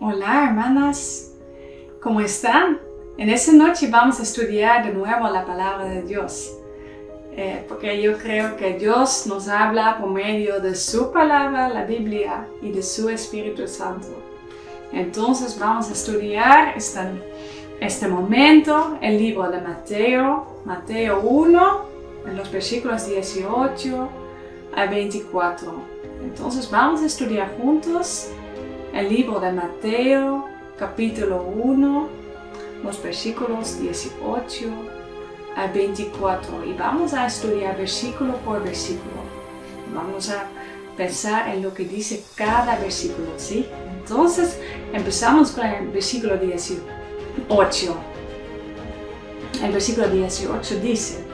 Hola hermanas, ¿cómo están? En esta noche vamos a estudiar de nuevo la palabra de Dios, porque yo creo que Dios nos habla por medio de su palabra, la Biblia, y de su Espíritu Santo. Entonces vamos a estudiar este momento el libro de Mateo 1, en los versículos 18 a 24. Entonces vamos a estudiar juntos el libro de Mateo, capítulo 1, los versículos 18 a 24. Y vamos a estudiar versículo por versículo. Vamos a pensar en lo que dice cada versículo, ¿sí? Entonces empezamos con el versículo 18. El versículo 18 dice: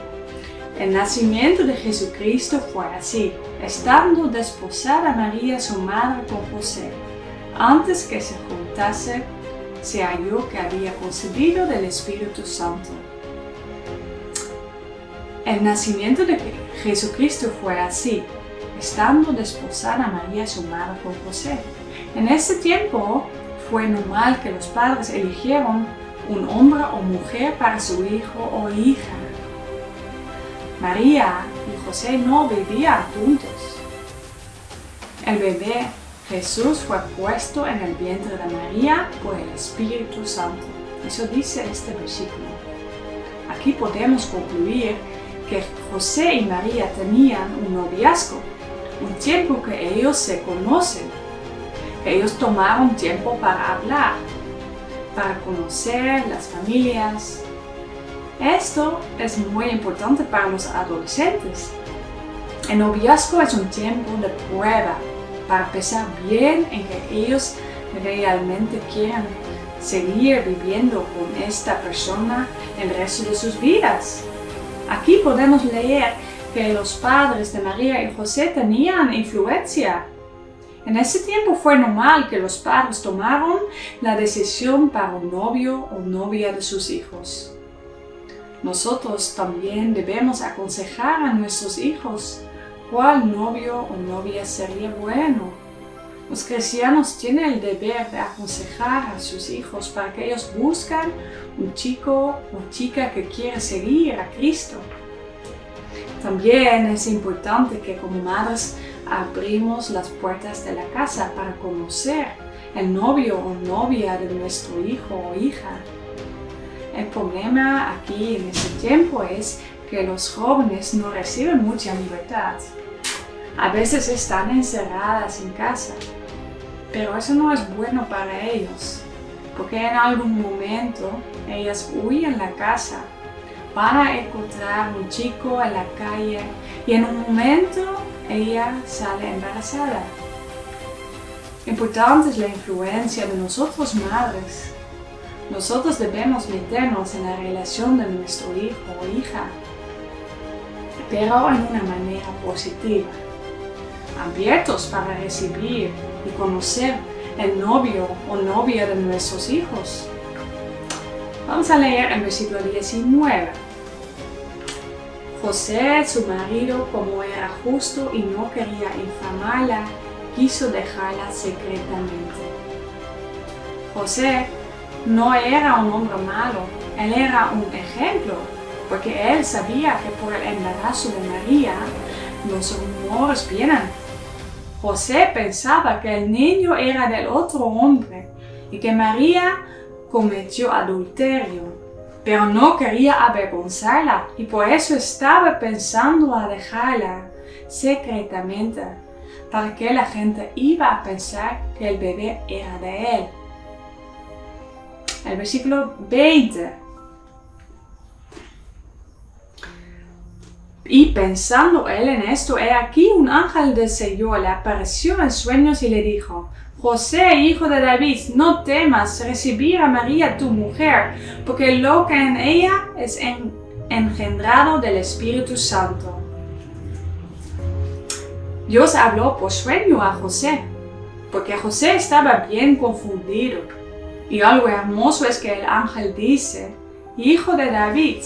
el nacimiento de Jesucristo fue así, estando desposada María su madre con José. Antes que se juntase, se halló que había concebido del Espíritu Santo. El nacimiento de Jesucristo fue así, estando desposada María su madre con José. En ese tiempo fue normal que los padres eligieran un hombre o mujer para su hijo o hija. María y José no vivían juntos. El bebé Jesús fue puesto en el vientre de María por el Espíritu Santo. Eso dice este versículo. Aquí podemos concluir que José y María tenían un noviazgo, un tiempo que ellos se conocen. Ellos tomaron tiempo para hablar, para conocer las familias. Esto es muy importante para los adolescentes. El noviazgo es un tiempo de prueba para pensar bien en que ellos realmente quieren seguir viviendo con esta persona el resto de sus vidas. Aquí podemos leer que los padres de María y José tenían influencia. En ese tiempo fue normal que los padres tomaran la decisión para un novio o novia de sus hijos. Nosotros también debemos aconsejar a nuestros hijos cuál novio o novia sería bueno. Los cristianos tienen el deber de aconsejar a sus hijos para que ellos busquen un chico o chica que quiera seguir a Cristo. También es importante que como madres abrimos las puertas de la casa para conocer el novio o novia de nuestro hijo o hija. El problema aquí en este tiempo es que los jóvenes no reciben mucha libertad. A veces están encerradas en casa, pero eso no es bueno para ellos, porque en algún momento ellas huyen de la casa, van a encontrar un chico en la calle y en un momento ella sale embarazada. Importante es la influencia de nosotros madres. Nosotros debemos meternos en la relación de nuestro hijo o hija, pero en una manera positiva, abiertos para recibir y conocer el novio o novia de nuestros hijos. Vamos a leer el versículo 19. José, su marido, como era justo y no quería infamarla, quiso dejarla secretamente. José no era un hombre malo, él era un ejemplo, porque él sabía que por el embarazo de María los rumores vienen. José pensaba que el niño era del otro hombre y que María cometió adulterio, pero no quería avergonzarla y por eso estaba pensando a dejarla secretamente, para que la gente iba a pensar que el bebé era de él. El versículo 20. Y pensando él en esto, he aquí un ángel del Señor le apareció en sueños y le dijo: José, hijo de David, no temas recibir a María tu mujer, porque lo que en ella es engendrado del Espíritu Santo. Dios habló por sueño a José, porque José estaba bien confundido. Y algo hermoso es que el ángel dice: hijo de David.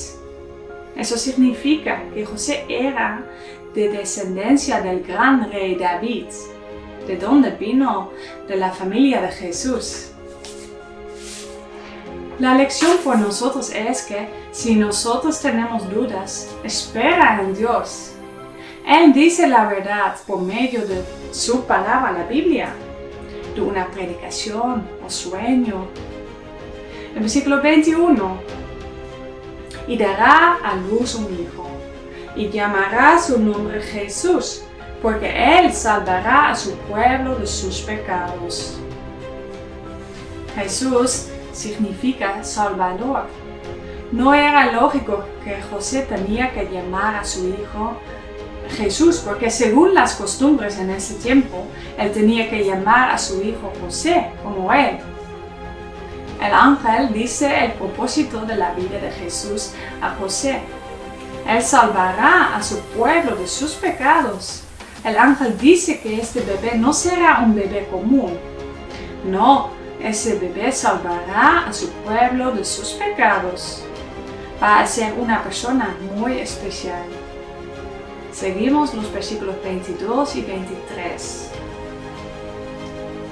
Eso significa que José era de descendencia del gran rey David, de donde vino de la familia de Jesús. La lección por nosotros es que si nosotros tenemos dudas, espera en Dios. Él dice la verdad por medio de su palabra, la Biblia, de una predicación o sueño. En versículo 21, y dará a luz un hijo, y llamará su nombre Jesús, porque él salvará a su pueblo de sus pecados. Jesús significa Salvador. No era lógico que José tenía que llamar a su hijo Jesús, porque según las costumbres en ese tiempo, él tenía que llamar a su hijo José, como él. El ángel dice el propósito de la vida de Jesús a José. Él salvará a su pueblo de sus pecados. El ángel dice que este bebé no será un bebé común. No, ese bebé salvará a su pueblo de sus pecados. Va a ser una persona muy especial. Seguimos los versículos 22 y 23.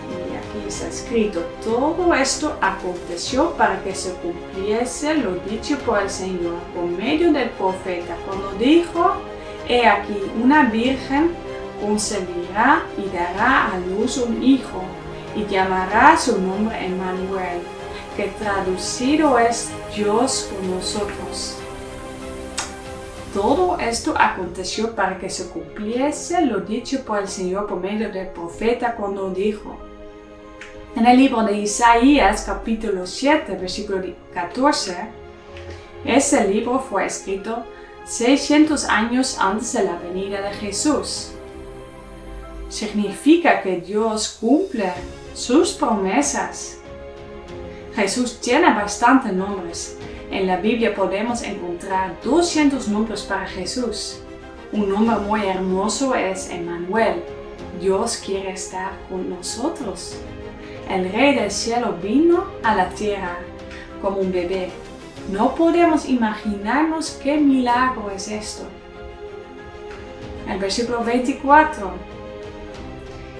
Y aquí está escrito: todo esto aconteció para que se cumpliese lo dicho por el Señor por medio del profeta, cuando dijo: he aquí, una virgen concebirá y dará a luz un hijo, y llamará su nombre Emmanuel, que traducido es Dios con nosotros. Todo esto aconteció para que se cumpliese lo dicho por el Señor por medio del profeta cuando dijo. En el libro de Isaías, capítulo 7, versículo 14, ese libro fue escrito 600 años antes de la venida de Jesús. Significa que Dios cumple sus promesas. Jesús tiene bastantes nombres. En la Biblia podemos encontrar 200 nombres para Jesús. Un nombre muy hermoso es Emmanuel. Dios quiere estar con nosotros. El Rey del Cielo vino a la tierra como un bebé. No podemos imaginarnos qué milagro es esto. El versículo 24.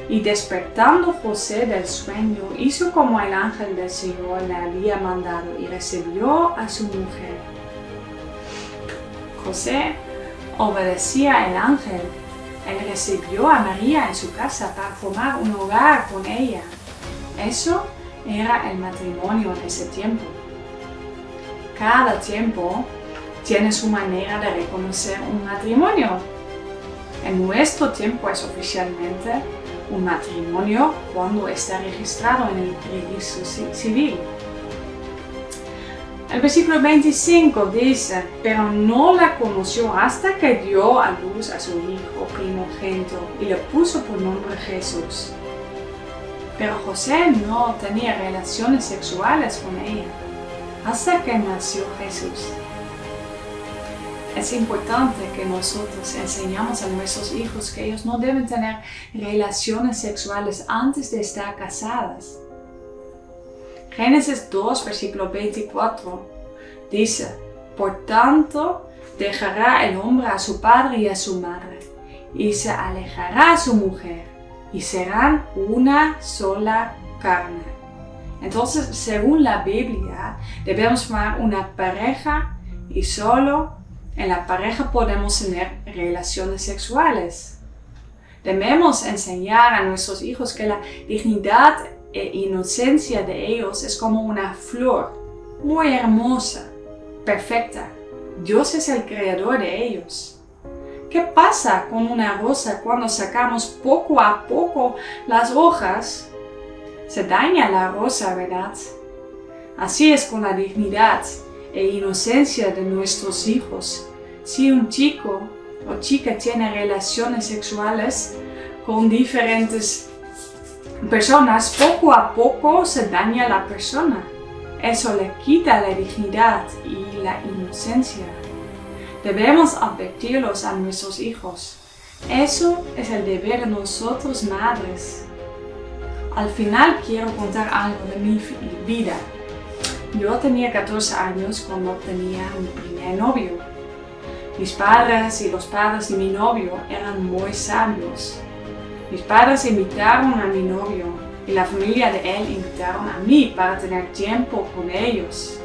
Y despertando José del sueño, hizo como el ángel del Señor le había mandado y recibió a su mujer. José obedecía al ángel. Él recibió a María en su casa para formar un hogar con ella. Eso era el matrimonio en ese tiempo. Cada tiempo tiene su manera de reconocer un matrimonio. En nuestro tiempo es oficialmente un matrimonio cuando está registrado en el registro civil. El versículo 25 dice: pero no la conoció hasta que dio a luz a su hijo primogénito y le puso por nombre Jesús. Pero José no tenía relaciones sexuales con ella hasta que nació Jesús. Es importante que nosotros enseñamos a nuestros hijos que ellos no deben tener relaciones sexuales antes de estar casadas. Génesis 2, versículo 24 dice: por tanto, dejará el hombre a su padre y a su madre, y se alejará a su mujer, y serán una sola carne. Entonces, según la Biblia, debemos formar una pareja y solo en la pareja podemos tener relaciones sexuales. Debemos enseñar a nuestros hijos que la dignidad e inocencia de ellos es como una flor, muy hermosa, perfecta. Dios es el creador de ellos. ¿Qué pasa con una rosa cuando sacamos poco a poco las hojas? Se daña la rosa, ¿verdad? Así es con la dignidad e inocencia de nuestros hijos. Si un chico o chica tiene relaciones sexuales con diferentes personas, poco a poco se daña la persona. Eso le quita la dignidad y la inocencia. Debemos advertirlos a nuestros hijos. Eso es el deber de nosotros madres. Al final quiero contar algo de mi vida. Yo tenía 14 años cuando tenía mi primer novio. Mis padres y los padres de mi novio eran muy sabios. Mis padres invitaron a mi novio y la familia de él invitaron a mí para tener tiempo con ellos.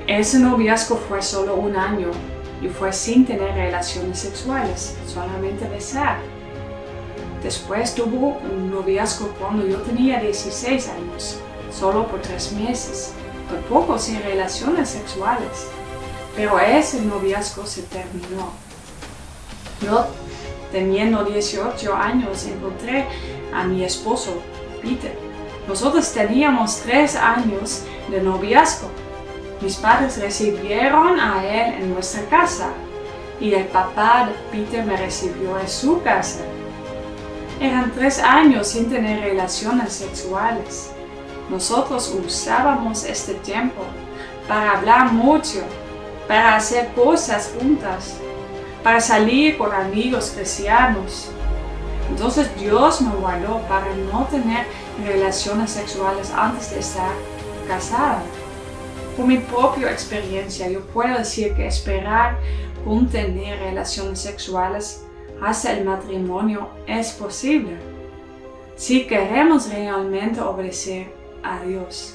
Ese noviazgo fue solo un año y fue sin tener relaciones sexuales, solamente besar. Después tuvo un noviazgo cuando yo tenía 16 años, solo por 3 meses, por poco sin relaciones sexuales. Pero ese noviazgo se terminó. Yo, teniendo 18 años, encontré a mi esposo, Peter. Nosotros teníamos 3 años de noviazgo. Mis padres recibieron a él en nuestra casa y el papá de Peter me recibió en su casa. Eran 3 años sin tener relaciones sexuales. Nosotros usábamos este tiempo para hablar mucho, para hacer cosas juntas, para salir con amigos cristianos. Entonces Dios me guardó para no tener relaciones sexuales antes de estar casada. Por mi propia experiencia, yo puedo decir que esperar con tener relaciones sexuales hasta el matrimonio es posible, si queremos realmente obedecer a Dios.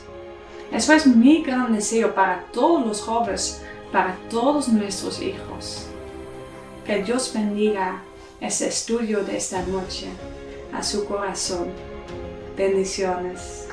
Eso es mi gran deseo para todos los jóvenes, para todos nuestros hijos. Que Dios bendiga este estudio de esta noche a su corazón. Bendiciones.